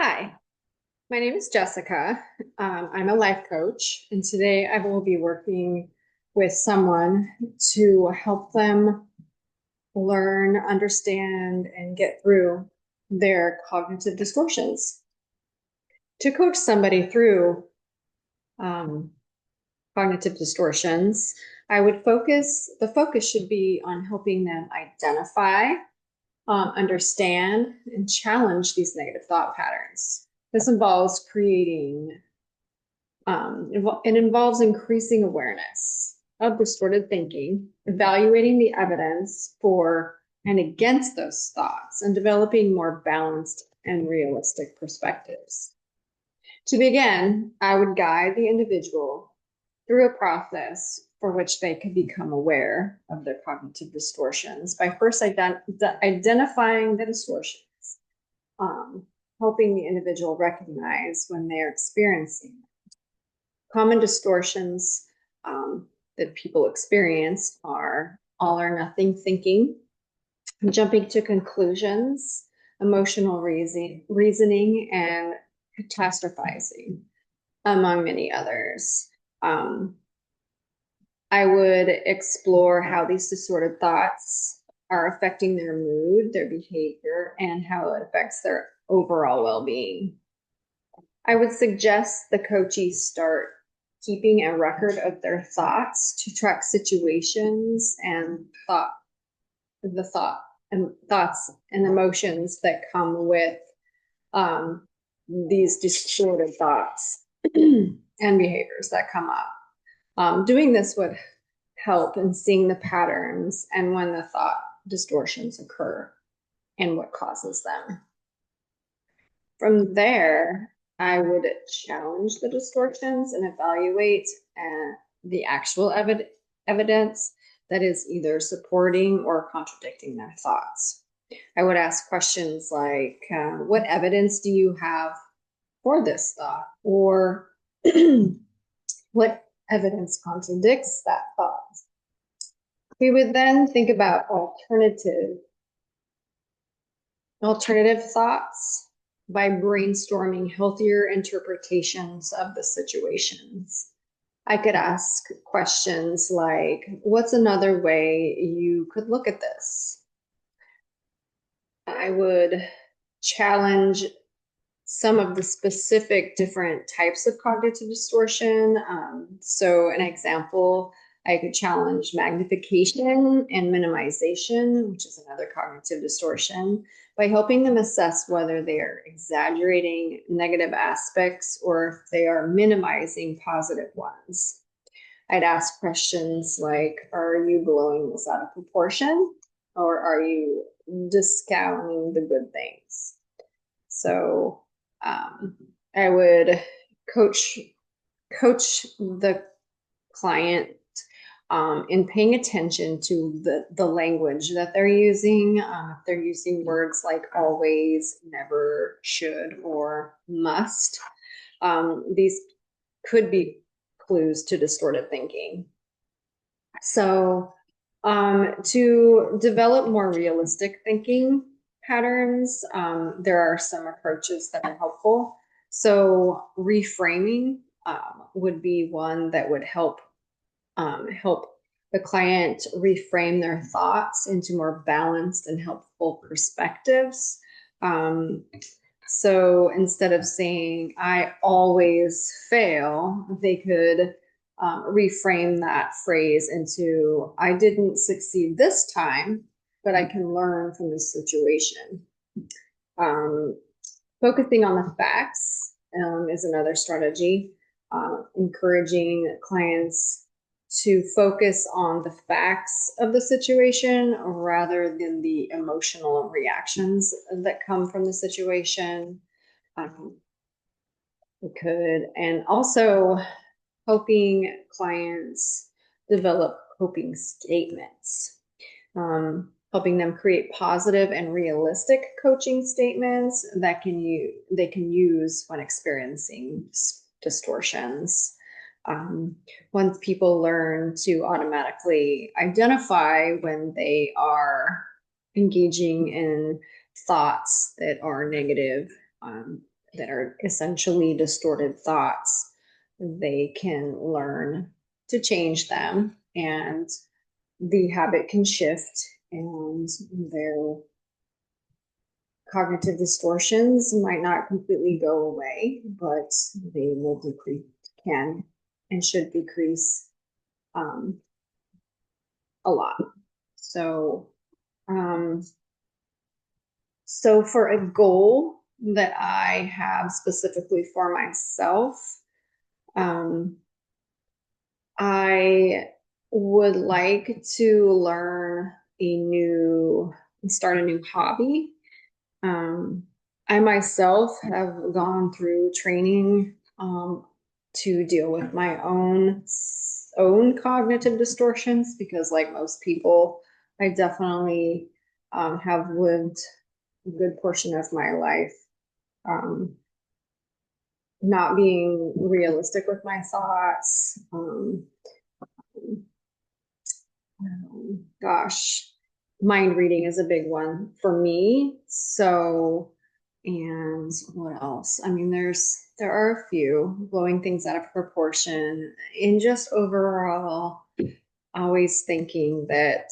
Hi, my name is Jessica. I'm a life coach, and today I will be working with someone to help them learn, understand, and get through their cognitive distortions. To coach somebody through um, cognitive distortions, the focus should be on helping them identify, understand, and challenge these negative thought patterns. This involves it involves increasing awareness of distorted thinking, evaluating the evidence for and against those thoughts, and developing more balanced and realistic perspectives. To begin, I would guide the individual through a process for which they could become aware of their cognitive distortions by first identifying the distortions, um, helping the individual recognize when they're experiencing common distortions that people experience are all or nothing thinking, jumping to conclusions, emotional reasoning, and catastrophizing, among many others. Um, I would explore how these distorted thoughts are affecting their mood, their behavior, and how it affects their overall well-being. I would suggest the coachees start keeping a record of their thoughts to track situations and thoughts and emotions that come with these distorted thoughts and behaviors that come up. Doing this would help in seeing the patterns and when the thought distortions occur and what causes them. From there, I would challenge the distortions and evaluate the actual evidence that is either supporting or contradicting their thoughts. I would ask questions like, what evidence do you have for this thought? Or what evidence contradicts that thought? We would then think about alternative thoughts by brainstorming healthier interpretations of the situations. I could ask questions like, what's another way you could look at this? I would challenge some of the specific different types of cognitive distortion. So an example, I could challenge magnification and minimization, which is another cognitive distortion, by helping them assess whether they are exaggerating negative aspects or if they are minimizing positive ones. I'd ask questions like, are you blowing this out of proportion? Or are you discounting the good things? So I would coach the client in paying attention to the language that they're using. If they're using words like always, never, should, or must, these could be clues to distorted thinking. So to develop more realistic thinking patterns, there are some approaches that are helpful. So reframing would be one that would help the client reframe their thoughts into more balanced and helpful perspectives. So instead of saying, I always fail, they could reframe that phrase into, I didn't succeed this time, but I can learn from this situation. Focusing on the facts is another strategy, encouraging clients to focus on the facts of the situation rather than the emotional reactions that come from the situation. And also helping clients develop coping statements, helping them create positive and realistic coaching statements that they can use when experiencing distortions. Once people learn to automatically identify when they are engaging in thoughts that are negative, that are essentially distorted thoughts, they can learn to change them, and the habit can shift, and their cognitive distortions might not completely go away, but they will decrease, can and should decrease a lot. So, so for a goal that I have specifically for myself, I would like to learn start a new hobby. I myself have gone through training to deal with my own cognitive distortions, because like most people, I definitely have lived a good portion of my life not being realistic with my thoughts. Gosh, mind reading is a big one for me. So, and what else? I mean, there are a few, blowing things out of proportion, and just overall always thinking that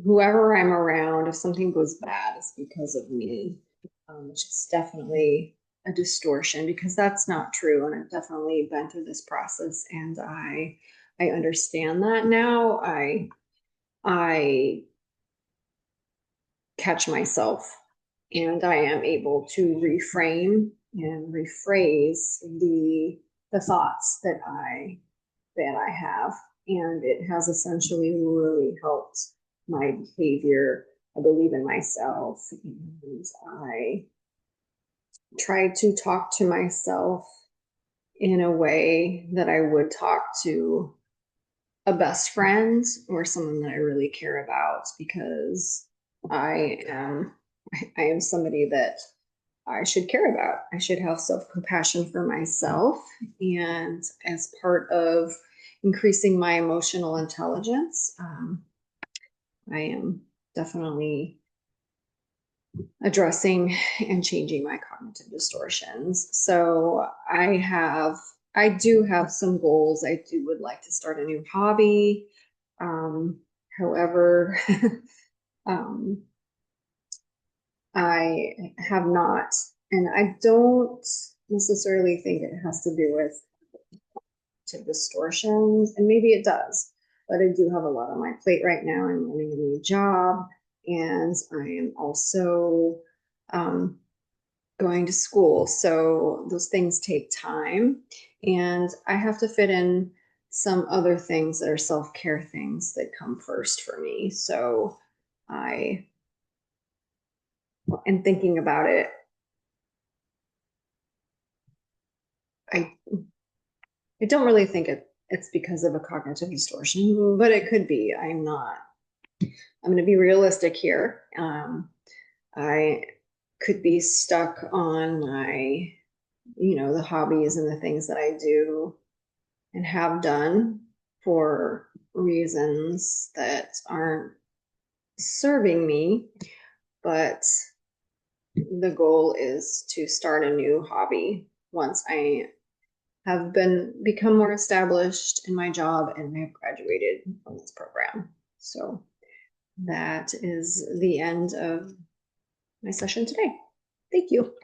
whoever I'm around, if something goes bad, it's because of me, which is definitely a distortion, because that's not true. And I've definitely been through this process, and I understand that now. I catch myself, and I am able to reframe and rephrase the thoughts that I have, and it has essentially really helped my behavior. I believe in myself, and I try to talk to myself in a way that I would talk to a best friend or someone that I really care about, because I am I am somebody that I should care about. I should have self-compassion for myself. And as part of increasing my emotional intelligence, I am definitely addressing and changing my cognitive distortions. So I do have some goals. Would like to start a new hobby. However, um, I have not, and I don't necessarily think it has to do with distortions, and maybe it does, but I do have a lot on my plate right now. I'm learning a new job, and I am also going to school. So those things take time, and I have to fit in some other things that are self-care things that come first for me. So I and thinking about it, I I don't really think it's because of a cognitive distortion, but it could be. I'm going to be realistic here. I could be stuck on the hobbies and the things that I do and have done for reasons that aren't serving me. But the goal is to start a new hobby once I have become more established in my job and have graduated from this program. So that is the end of my session today. Thank you.